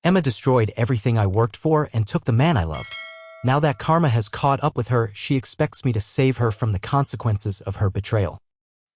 Emma destroyed everything I worked for and took the man I loved. Now that karma has caught up with her, she expects me to save her from the consequences of her betrayal.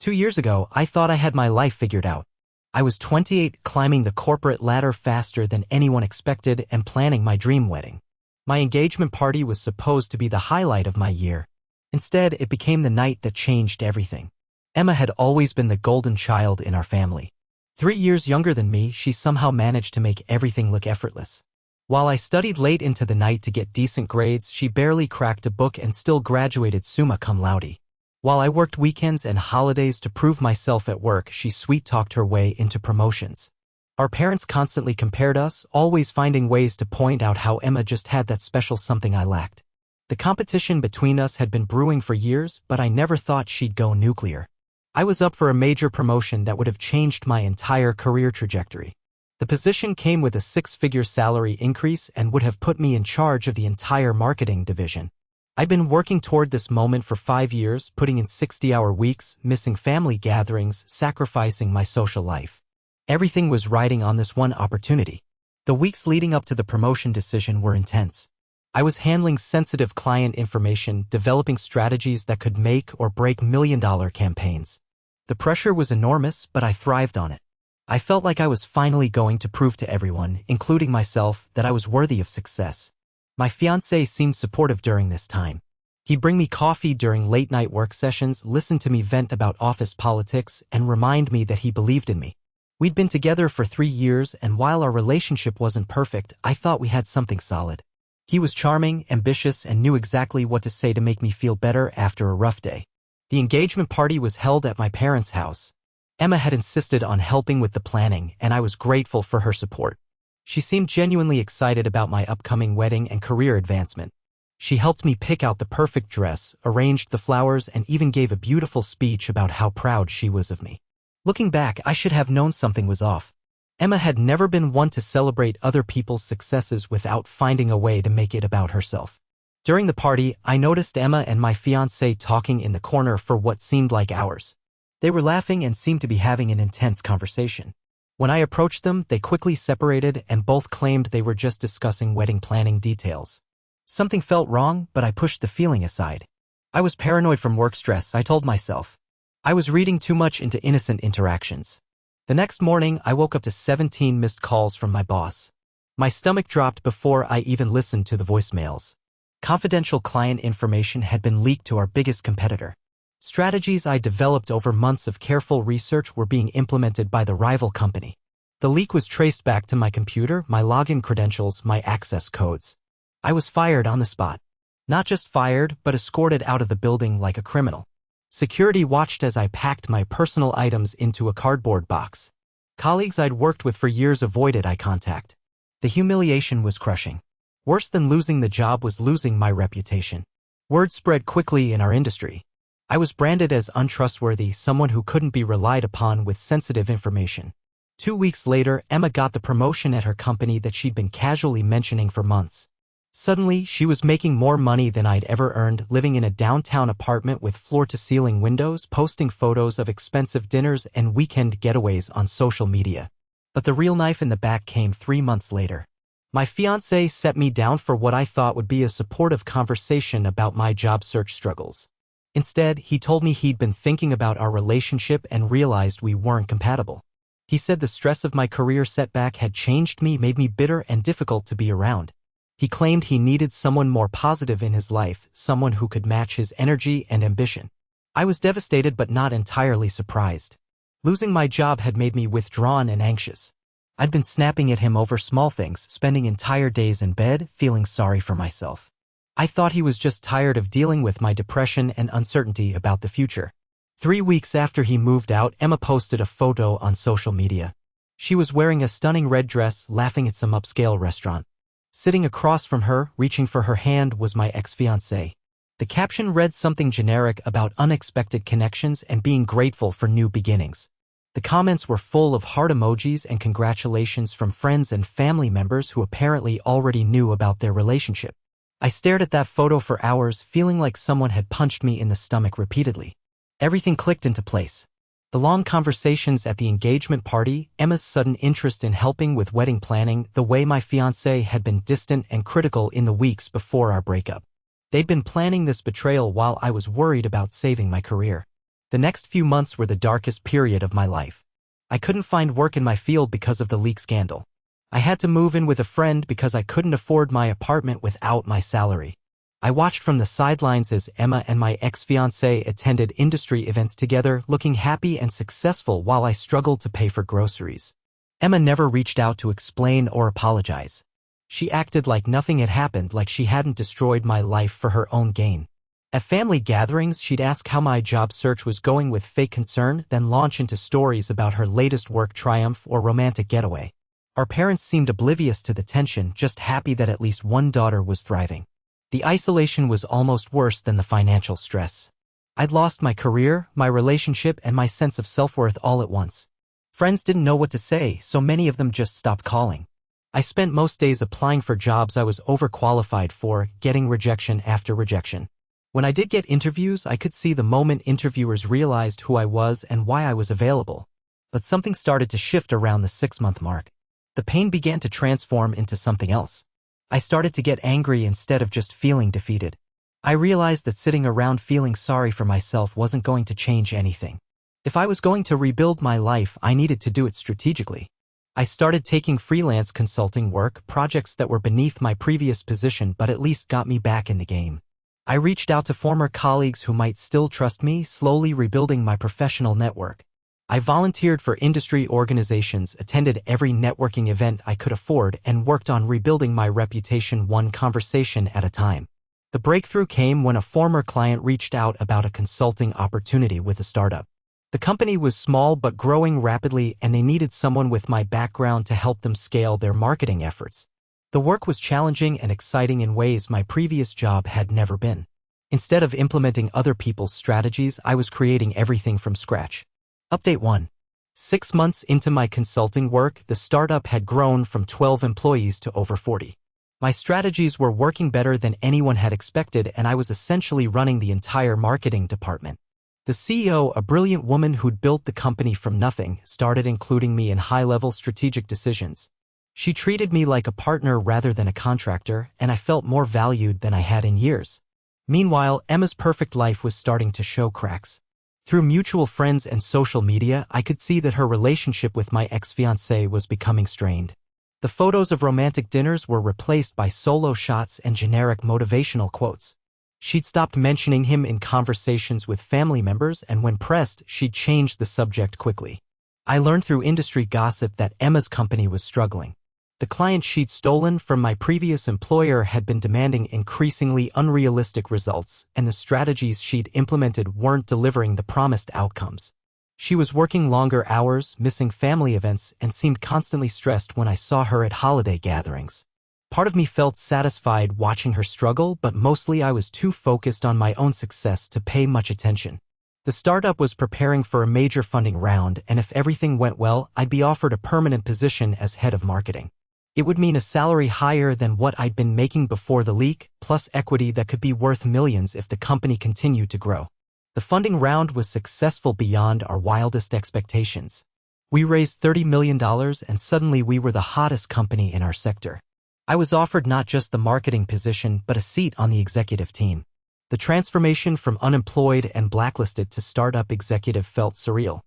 2 years ago, I thought I had my life figured out. I was 28, climbing the corporate ladder faster than anyone expected and planning my dream wedding. My engagement party was supposed to be the highlight of my year. Instead, it became the night that changed everything. Emma had always been the golden child in our family. 3 years younger than me, she somehow managed to make everything look effortless. While I studied late into the night to get decent grades, she barely cracked a book and still graduated summa cum laude. While I worked weekends and holidays to prove myself at work, she sweet-talked her way into promotions. Our parents constantly compared us, always finding ways to point out how Emma just had that special something I lacked. The competition between us had been brewing for years, but I never thought she'd go nuclear. I was up for a major promotion that would have changed my entire career trajectory. The position came with a 6-figure salary increase and would have put me in charge of the entire marketing division. I'd been working toward this moment for 5 years, putting in 60-hour weeks, missing family gatherings, sacrificing my social life. Everything was riding on this one opportunity. The weeks leading up to the promotion decision were intense. I was handling sensitive client information, developing strategies that could make or break million-dollar campaigns. The pressure was enormous, but I thrived on it. I felt like I was finally going to prove to everyone, including myself, that I was worthy of success. My fiancé seemed supportive during this time. He'd bring me coffee during late-night work sessions, listen to me vent about office politics, and remind me that he believed in me. We'd been together for 3 years, and while our relationship wasn't perfect, I thought we had something solid. He was charming, ambitious, and knew exactly what to say to make me feel better after a rough day. The engagement party was held at my parents' house. Emma had insisted on helping with the planning, and I was grateful for her support. She seemed genuinely excited about my upcoming wedding and career advancement. She helped me pick out the perfect dress, arranged the flowers, and even gave a beautiful speech about how proud she was of me. Looking back, I should have known something was off. Emma had never been one to celebrate other people's successes without finding a way to make it about herself. During the party, I noticed Emma and my fiancé talking in the corner for what seemed like hours. They were laughing and seemed to be having an intense conversation. When I approached them, they quickly separated and both claimed they were just discussing wedding planning details. Something felt wrong, but I pushed the feeling aside. I was paranoid from work stress, I told myself. I was reading too much into innocent interactions. The next morning, I woke up to 17 missed calls from my boss. My stomach dropped before I even listened to the voicemails. Confidential client information had been leaked to our biggest competitor. Strategies I developed over months of careful research were being implemented by the rival company. The leak was traced back to my computer, my login credentials, my access codes. I was fired on the spot. Not just fired, but escorted out of the building like a criminal. Security watched as I packed my personal items into a cardboard box. Colleagues I'd worked with for years avoided eye contact. The humiliation was crushing. Worse than losing the job was losing my reputation. Word spread quickly in our industry. I was branded as untrustworthy, someone who couldn't be relied upon with sensitive information. 2 weeks later, Emma got the promotion at her company that she'd been casually mentioning for months. Suddenly, she was making more money than I'd ever earned, living in a downtown apartment with floor-to-ceiling windows, posting photos of expensive dinners and weekend getaways on social media. But the real knife in the back came 3 months later. My fiancé set me down for what I thought would be a supportive conversation about my job search struggles. Instead, he told me he'd been thinking about our relationship and realized we weren't compatible. He said the stress of my career setback had changed me, made me bitter and difficult to be around. He claimed he needed someone more positive in his life, someone who could match his energy and ambition. I was devastated but not entirely surprised. Losing my job had made me withdrawn and anxious. I'd been snapping at him over small things, spending entire days in bed, feeling sorry for myself. I thought he was just tired of dealing with my depression and uncertainty about the future. 3 weeks after he moved out, Emma posted a photo on social media. She was wearing a stunning red dress, laughing at some upscale restaurant. Sitting across from her, reaching for her hand, was my ex-fiancé. The caption read something generic about unexpected connections and being grateful for new beginnings. The comments were full of heart emojis and congratulations from friends and family members who apparently already knew about their relationship. I stared at that photo for hours, feeling like someone had punched me in the stomach repeatedly. Everything clicked into place. The long conversations at the engagement party, Emma's sudden interest in helping with wedding planning, the way my fiancé had been distant and critical in the weeks before our breakup. They'd been planning this betrayal while I was worried about saving my career. The next few months were the darkest period of my life. I couldn't find work in my field because of the leak scandal. I had to move in with a friend because I couldn't afford my apartment without my salary. I watched from the sidelines as Emma and my ex-fiancé attended industry events together, looking happy and successful while I struggled to pay for groceries. Emma never reached out to explain or apologize. She acted like nothing had happened, like she hadn't destroyed my life for her own gain. At family gatherings, she'd ask how my job search was going with fake concern, then launch into stories about her latest work triumph or romantic getaway. Our parents seemed oblivious to the tension, just happy that at least one daughter was thriving. The isolation was almost worse than the financial stress. I'd lost my career, my relationship, and my sense of self-worth all at once. Friends didn't know what to say, so many of them just stopped calling. I spent most days applying for jobs I was overqualified for, getting rejection after rejection. When I did get interviews, I could see the moment interviewers realized who I was and why I was available. But something started to shift around the 6-month mark. The pain began to transform into something else. I started to get angry instead of just feeling defeated. I realized that sitting around feeling sorry for myself wasn't going to change anything. If I was going to rebuild my life, I needed to do it strategically. I started taking freelance consulting work, projects that were beneath my previous position but at least got me back in the game. I reached out to former colleagues who might still trust me, slowly rebuilding my professional network. I volunteered for industry organizations, attended every networking event I could afford, and worked on rebuilding my reputation one conversation at a time. The breakthrough came when a former client reached out about a consulting opportunity with a startup. The company was small but growing rapidly, and they needed someone with my background to help them scale their marketing efforts. The work was challenging and exciting in ways my previous job had never been. Instead of implementing other people's strategies, I was creating everything from scratch. Update 1. 6 months into my consulting work, the startup had grown from 12 employees to over 40. My strategies were working better than anyone had expected, and I was essentially running the entire marketing department. The CEO, a brilliant woman who'd built the company from nothing, started including me in high-level strategic decisions. She treated me like a partner rather than a contractor, and I felt more valued than I had in years. Meanwhile, Emma's perfect life was starting to show cracks. Through mutual friends and social media, I could see that her relationship with my ex-fiancé was becoming strained. The photos of romantic dinners were replaced by solo shots and generic motivational quotes. She'd stopped mentioning him in conversations with family members, and when pressed, she'd changed the subject quickly. I learned through industry gossip that Emma's company was struggling. The client she'd stolen from my previous employer had been demanding increasingly unrealistic results, and the strategies she'd implemented weren't delivering the promised outcomes. She was working longer hours, missing family events, and seemed constantly stressed when I saw her at holiday gatherings. Part of me felt satisfied watching her struggle, but mostly I was too focused on my own success to pay much attention. The startup was preparing for a major funding round, and if everything went well, I'd be offered a permanent position as head of marketing. It would mean a salary higher than what I'd been making before the leak, plus equity that could be worth millions if the company continued to grow. The funding round was successful beyond our wildest expectations. We raised $30 million, and suddenly we were the hottest company in our sector. I was offered not just the marketing position, but a seat on the executive team. The transformation from unemployed and blacklisted to startup executive felt surreal.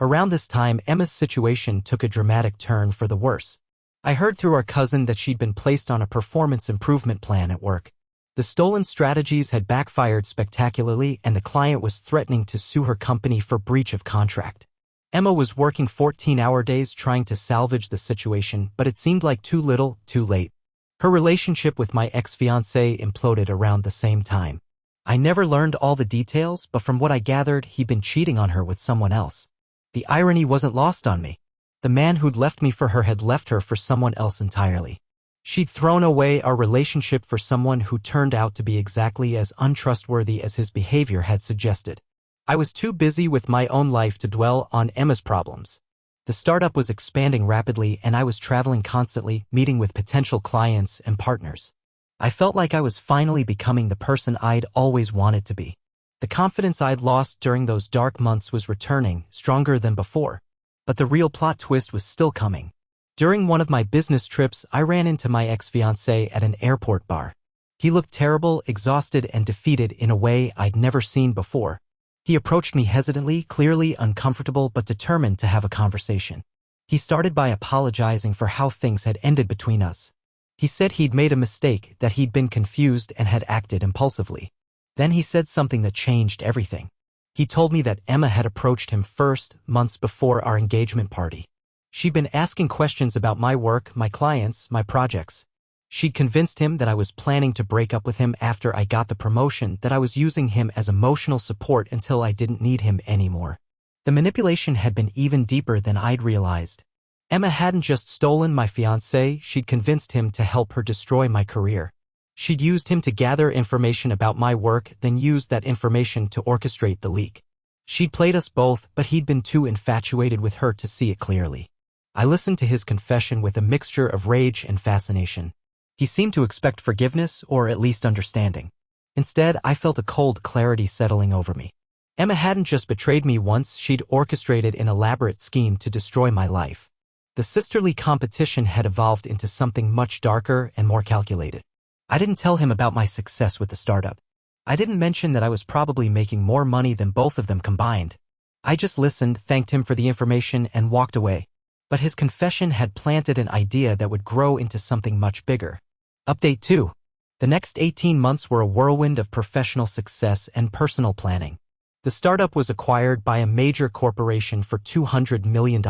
Around this time, Emma's situation took a dramatic turn for the worse. I heard through our cousin that she'd been placed on a performance improvement plan at work. The stolen strategies had backfired spectacularly, and the client was threatening to sue her company for breach of contract. Emma was working 14-hour days trying to salvage the situation, but it seemed like too little, too late. Her relationship with my ex-fiancé imploded around the same time. I never learned all the details, but from what I gathered, he'd been cheating on her with someone else. The irony wasn't lost on me. The man who'd left me for her had left her for someone else entirely. She'd thrown away our relationship for someone who turned out to be exactly as untrustworthy as his behavior had suggested. I was too busy with my own life to dwell on Emma's problems. The startup was expanding rapidly, and I was traveling constantly, meeting with potential clients and partners. I felt like I was finally becoming the person I'd always wanted to be. The confidence I'd lost during those dark months was returning, stronger than before. But the real plot twist was still coming. During one of my business trips, I ran into my ex-fiancé at an airport bar. He looked terrible, exhausted, and defeated in a way I'd never seen before. He approached me hesitantly, clearly uncomfortable but determined to have a conversation. He started by apologizing for how things had ended between us. He said he'd made a mistake, that he'd been confused and had acted impulsively. Then he said something that changed everything. He told me that Emma had approached him first, months before our engagement party. She'd been asking questions about my work, my clients, my projects. She'd convinced him that I was planning to break up with him after I got the promotion, that I was using him as emotional support until I didn't need him anymore. The manipulation had been even deeper than I'd realized. Emma hadn't just stolen my fiancé, she'd convinced him to help her destroy my career. She'd used him to gather information about my work, then used that information to orchestrate the leak. She'd played us both, but he'd been too infatuated with her to see it clearly. I listened to his confession with a mixture of rage and fascination. He seemed to expect forgiveness, or at least understanding. Instead, I felt a cold clarity settling over me. Emma hadn't just betrayed me once, she'd orchestrated an elaborate scheme to destroy my life. The sisterly competition had evolved into something much darker and more calculated. I didn't tell him about my success with the startup. I didn't mention that I was probably making more money than both of them combined. I just listened, thanked him for the information, and walked away. But his confession had planted an idea that would grow into something much bigger. Update 2. The next 18 months were a whirlwind of professional success and personal planning. The startup was acquired by a major corporation for $200 million.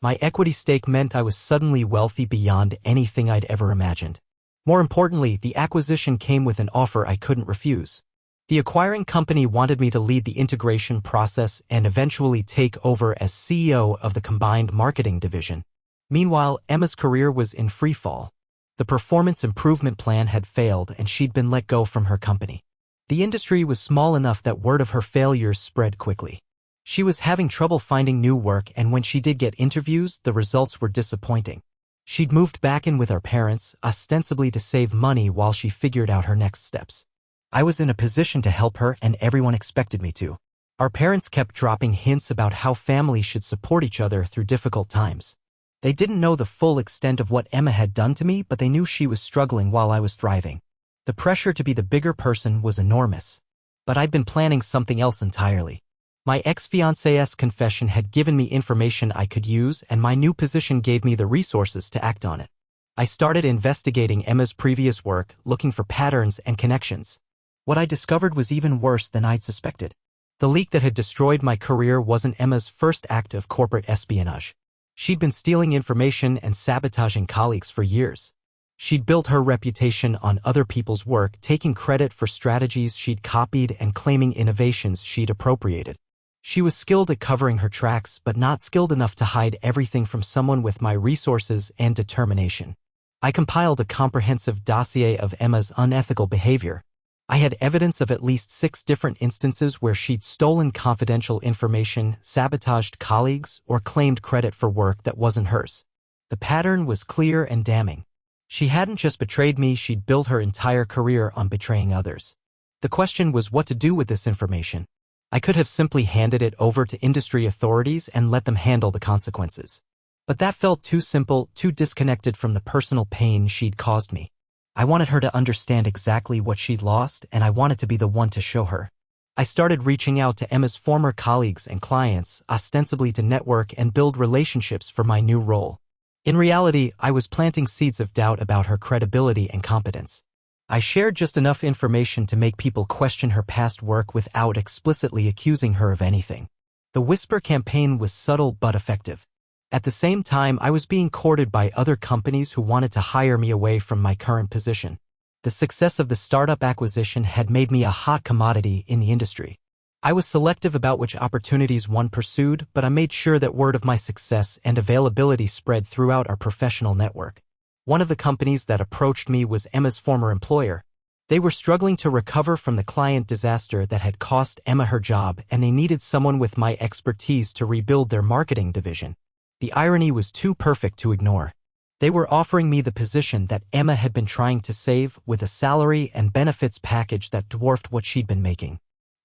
My equity stake meant I was suddenly wealthy beyond anything I'd ever imagined. More importantly, the acquisition came with an offer I couldn't refuse. The acquiring company wanted me to lead the integration process and eventually take over as CEO of the combined marketing division. Meanwhile, Emma's career was in free fall. The performance improvement plan had failed and she'd been let go from her company. The industry was small enough that word of her failures spread quickly. She was having trouble finding new work, and when she did get interviews, the results were disappointing. She'd moved back in with our parents, ostensibly to save money while she figured out her next steps. I was in a position to help her, and everyone expected me to. Our parents kept dropping hints about how families should support each other through difficult times. They didn't know the full extent of what Emma had done to me, but they knew she was struggling while I was thriving. The pressure to be the bigger person was enormous. But I'd been planning something else entirely. My ex-fiancé's confession had given me information I could use, and my new position gave me the resources to act on it. I started investigating Emma's previous work, looking for patterns and connections. What I discovered was even worse than I'd suspected. The leak that had destroyed my career wasn't Emma's first act of corporate espionage. She'd been stealing information and sabotaging colleagues for years. She'd built her reputation on other people's work, taking credit for strategies she'd copied and claiming innovations she'd appropriated. She was skilled at covering her tracks, but not skilled enough to hide everything from someone with my resources and determination. I compiled a comprehensive dossier of Emma's unethical behavior. I had evidence of at least 6 different instances where she'd stolen confidential information, sabotaged colleagues, or claimed credit for work that wasn't hers. The pattern was clear and damning. She hadn't just betrayed me, she'd built her entire career on betraying others. The question was what to do with this information. I could have simply handed it over to industry authorities and let them handle the consequences. But that felt too simple, too disconnected from the personal pain she'd caused me. I wanted her to understand exactly what she'd lost, and I wanted to be the one to show her. I started reaching out to Emma's former colleagues and clients, ostensibly to network and build relationships for my new role. In reality, I was planting seeds of doubt about her credibility and competence. I shared just enough information to make people question her past work without explicitly accusing her of anything. The whisper campaign was subtle but effective. At the same time, I was being courted by other companies who wanted to hire me away from my current position. The success of the startup acquisition had made me a hot commodity in the industry. I was selective about which opportunities one pursued, but I made sure that word of my success and availability spread throughout our professional network. One of the companies that approached me was Emma's former employer. They were struggling to recover from the client disaster that had cost Emma her job, and they needed someone with my expertise to rebuild their marketing division. The irony was too perfect to ignore. They were offering me the position that Emma had been trying to save, with a salary and benefits package that dwarfed what she'd been making.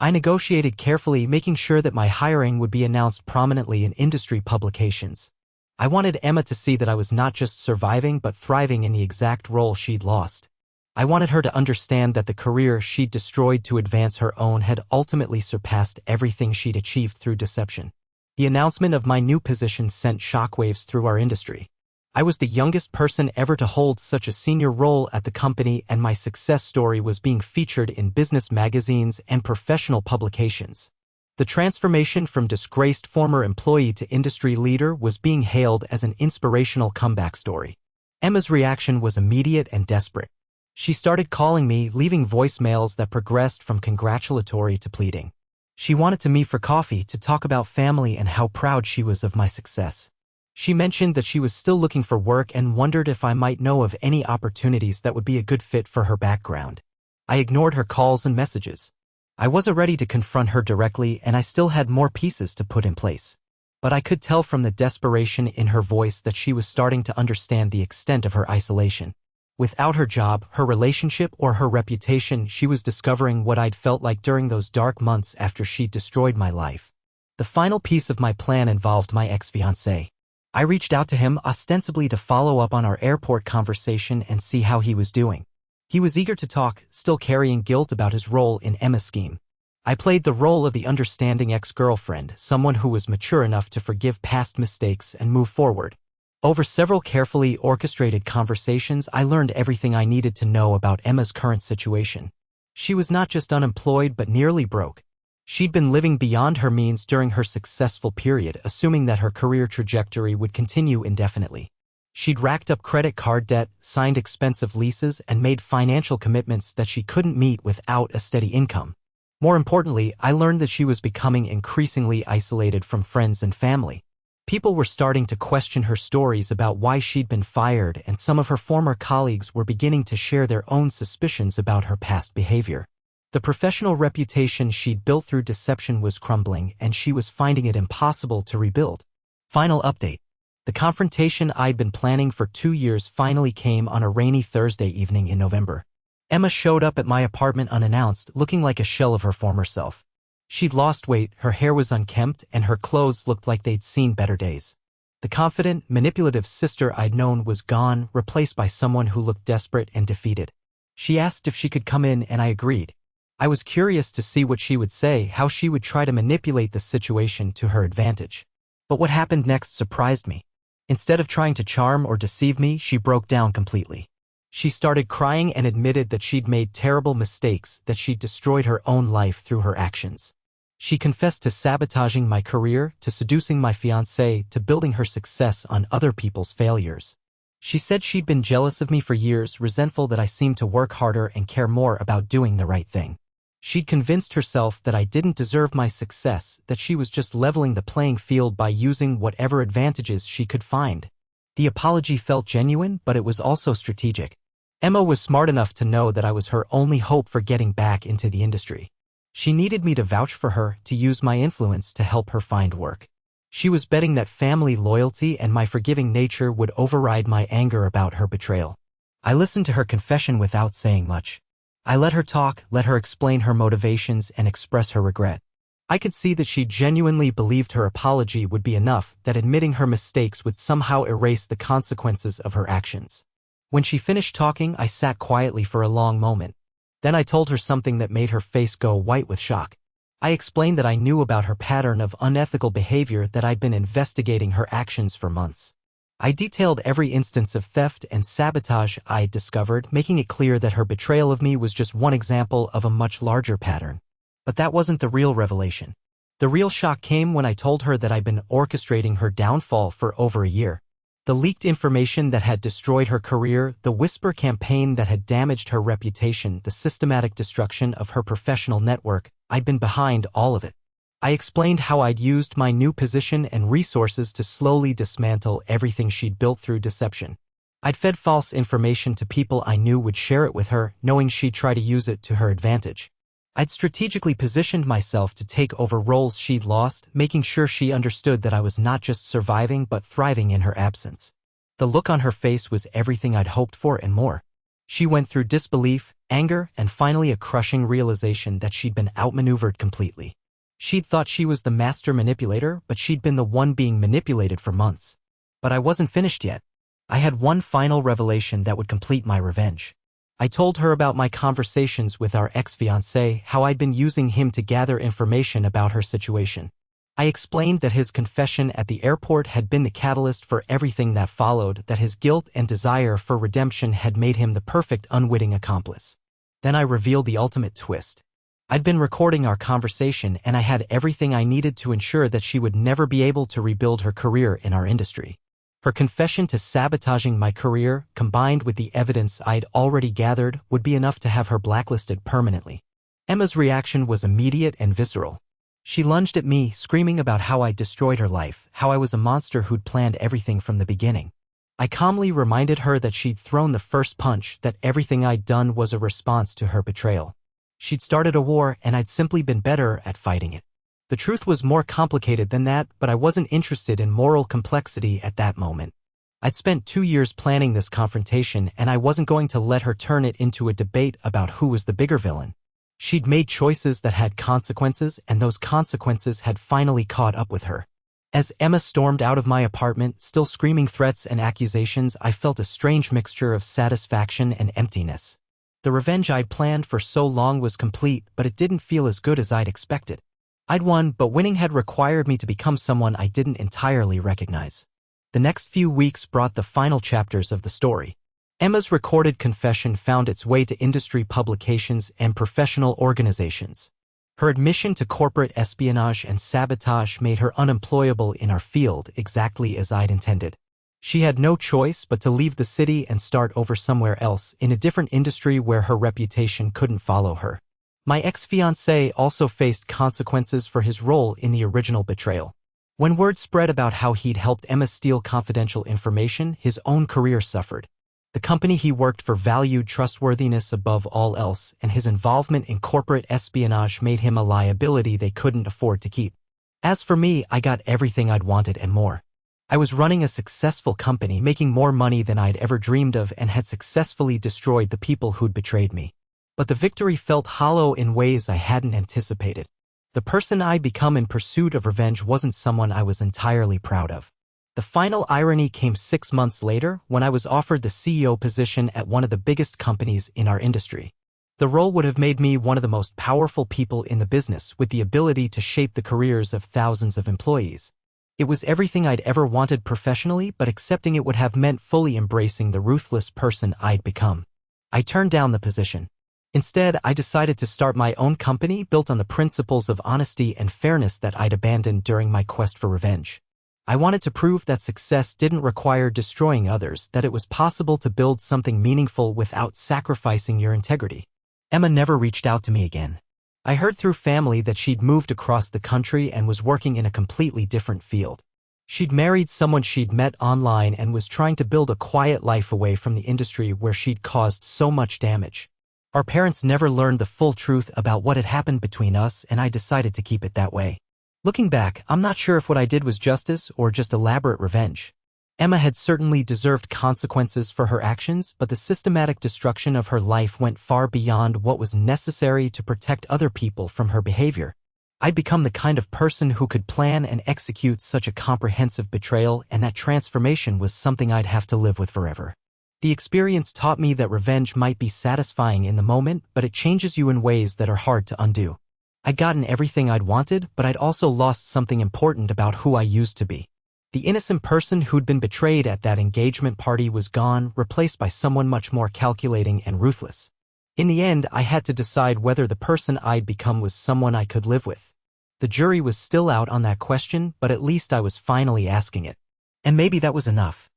I negotiated carefully, making sure that my hiring would be announced prominently in industry publications. I wanted Emma to see that I was not just surviving but thriving in the exact role she'd lost. I wanted her to understand that the career she'd destroyed to advance her own had ultimately surpassed everything she'd achieved through deception. The announcement of my new position sent shockwaves through our industry. I was the youngest person ever to hold such a senior role at the company, and my success story was being featured in business magazines and professional publications. The transformation from disgraced former employee to industry leader was being hailed as an inspirational comeback story. Emma's reaction was immediate and desperate. She started calling me, leaving voicemails that progressed from congratulatory to pleading. She wanted to meet for coffee to talk about family and how proud she was of my success. She mentioned that she was still looking for work and wondered if I might know of any opportunities that would be a good fit for her background. I ignored her calls and messages. I wasn't ready to confront her directly, and I still had more pieces to put in place. But I could tell from the desperation in her voice that she was starting to understand the extent of her isolation. Without her job, her relationship, or her reputation, she was discovering what I'd felt like during those dark months after she'd destroyed my life. The final piece of my plan involved my ex-fiancé. I reached out to him ostensibly to follow up on our airport conversation and see how he was doing. He was eager to talk, still carrying guilt about his role in Emma's scheme. I played the role of the understanding ex-girlfriend, someone who was mature enough to forgive past mistakes and move forward. Over several carefully orchestrated conversations, I learned everything I needed to know about Emma's current situation. She was not just unemployed but nearly broke. She'd been living beyond her means during her successful period, assuming that her career trajectory would continue indefinitely. She'd racked up credit card debt, signed expensive leases, and made financial commitments that she couldn't meet without a steady income. More importantly, I learned that she was becoming increasingly isolated from friends and family. People were starting to question her stories about why she'd been fired, and some of her former colleagues were beginning to share their own suspicions about her past behavior. The professional reputation she'd built through deception was crumbling, and she was finding it impossible to rebuild. Final update. The confrontation I'd been planning for 2 years finally came on a rainy Thursday evening in November. Emma showed up at my apartment unannounced, looking like a shell of her former self. She'd lost weight, her hair was unkempt, and her clothes looked like they'd seen better days. The confident, manipulative sister I'd known was gone, replaced by someone who looked desperate and defeated. She asked if she could come in, and I agreed. I was curious to see what she would say, how she would try to manipulate the situation to her advantage. But what happened next surprised me. Instead of trying to charm or deceive me, she broke down completely. She started crying and admitted that she'd made terrible mistakes, that she'd destroyed her own life through her actions. She confessed to sabotaging my career, to seducing my fiancé, to building her success on other people's failures. She said she'd been jealous of me for years, resentful that I seemed to work harder and care more about doing the right thing. She'd convinced herself that I didn't deserve my success, that she was just leveling the playing field by using whatever advantages she could find. The apology felt genuine, but it was also strategic. Emma was smart enough to know that I was her only hope for getting back into the industry. She needed me to vouch for her, to use my influence to help her find work. She was betting that family loyalty and my forgiving nature would override my anger about her betrayal. I listened to her confession without saying much. I let her talk, let her explain her motivations and express her regret. I could see that she genuinely believed her apology would be enough, that admitting her mistakes would somehow erase the consequences of her actions. When she finished talking, I sat quietly for a long moment. Then I told her something that made her face go white with shock. I explained that I knew about her pattern of unethical behavior, that I'd been investigating her actions for months. I detailed every instance of theft and sabotage I'd discovered, making it clear that her betrayal of me was just one example of a much larger pattern. But that wasn't the real revelation. The real shock came when I told her that I'd been orchestrating her downfall for over a year. The leaked information that had destroyed her career, the whisper campaign that had damaged her reputation, the systematic destruction of her professional network, I'd been behind all of it. I explained how I'd used my new position and resources to slowly dismantle everything she'd built through deception. I'd fed false information to people I knew would share it with her, knowing she'd try to use it to her advantage. I'd strategically positioned myself to take over roles she'd lost, making sure she understood that I was not just surviving but thriving in her absence. The look on her face was everything I'd hoped for and more. She went through disbelief, anger, and finally a crushing realization that she'd been outmaneuvered completely. She'd thought she was the master manipulator, but she'd been the one being manipulated for months. But I wasn't finished yet. I had one final revelation that would complete my revenge. I told her about my conversations with our ex-fiancé, how I'd been using him to gather information about her situation. I explained that his confession at the airport had been the catalyst for everything that followed, that his guilt and desire for redemption had made him the perfect unwitting accomplice. Then I revealed the ultimate twist. I'd been recording our conversation and I had everything I needed to ensure that she would never be able to rebuild her career in our industry. Her confession to sabotaging my career, combined with the evidence I'd already gathered, would be enough to have her blacklisted permanently. Emma's reaction was immediate and visceral. She lunged at me, screaming about how I'd destroyed her life, how I was a monster who'd planned everything from the beginning. I calmly reminded her that she'd thrown the first punch, that everything I'd done was a response to her betrayal. She'd started a war and I'd simply been better at fighting it. The truth was more complicated than that, but I wasn't interested in moral complexity at that moment. I'd spent 2 years planning this confrontation and I wasn't going to let her turn it into a debate about who was the bigger villain. She'd made choices that had consequences, and those consequences had finally caught up with her. As Emma stormed out of my apartment, still screaming threats and accusations, I felt a strange mixture of satisfaction and emptiness. The revenge I'd planned for so long was complete, but it didn't feel as good as I'd expected. I'd won, but winning had required me to become someone I didn't entirely recognize. The next few weeks brought the final chapters of the story. Emma's recorded confession found its way to industry publications and professional organizations. Her admission to corporate espionage and sabotage made her unemployable in our field, exactly as I'd intended. She had no choice but to leave the city and start over somewhere else, in a different industry where her reputation couldn't follow her. My ex-fiancé also faced consequences for his role in the original betrayal. When word spread about how he'd helped Emma steal confidential information, his own career suffered. The company he worked for valued trustworthiness above all else, and his involvement in corporate espionage made him a liability they couldn't afford to keep. As for me, I got everything I'd wanted and more. I was running a successful company, making more money than I'd ever dreamed of, and had successfully destroyed the people who'd betrayed me. But the victory felt hollow in ways I hadn't anticipated. The person I'd become in pursuit of revenge wasn't someone I was entirely proud of. The final irony came 6 months later when I was offered the CEO position at one of the biggest companies in our industry. The role would have made me one of the most powerful people in the business, with the ability to shape the careers of thousands of employees. It was everything I'd ever wanted professionally, but accepting it would have meant fully embracing the ruthless person I'd become. I turned down the position. Instead, I decided to start my own company built on the principles of honesty and fairness that I'd abandoned during my quest for revenge. I wanted to prove that success didn't require destroying others, that it was possible to build something meaningful without sacrificing your integrity. Emma never reached out to me again. I heard through family that she'd moved across the country and was working in a completely different field. She'd married someone she'd met online and was trying to build a quiet life away from the industry where she'd caused so much damage. Our parents never learned the full truth about what had happened between us, and I decided to keep it that way. Looking back, I'm not sure if what I did was justice or just elaborate revenge. Emma had certainly deserved consequences for her actions, but the systematic destruction of her life went far beyond what was necessary to protect other people from her behavior. I'd become the kind of person who could plan and execute such a comprehensive betrayal, and that transformation was something I'd have to live with forever. The experience taught me that revenge might be satisfying in the moment, but it changes you in ways that are hard to undo. I'd gotten everything I'd wanted, but I'd also lost something important about who I used to be. The innocent person who'd been betrayed at that engagement party was gone, replaced by someone much more calculating and ruthless. In the end, I had to decide whether the person I'd become was someone I could live with. The jury was still out on that question, but at least I was finally asking it. And maybe that was enough.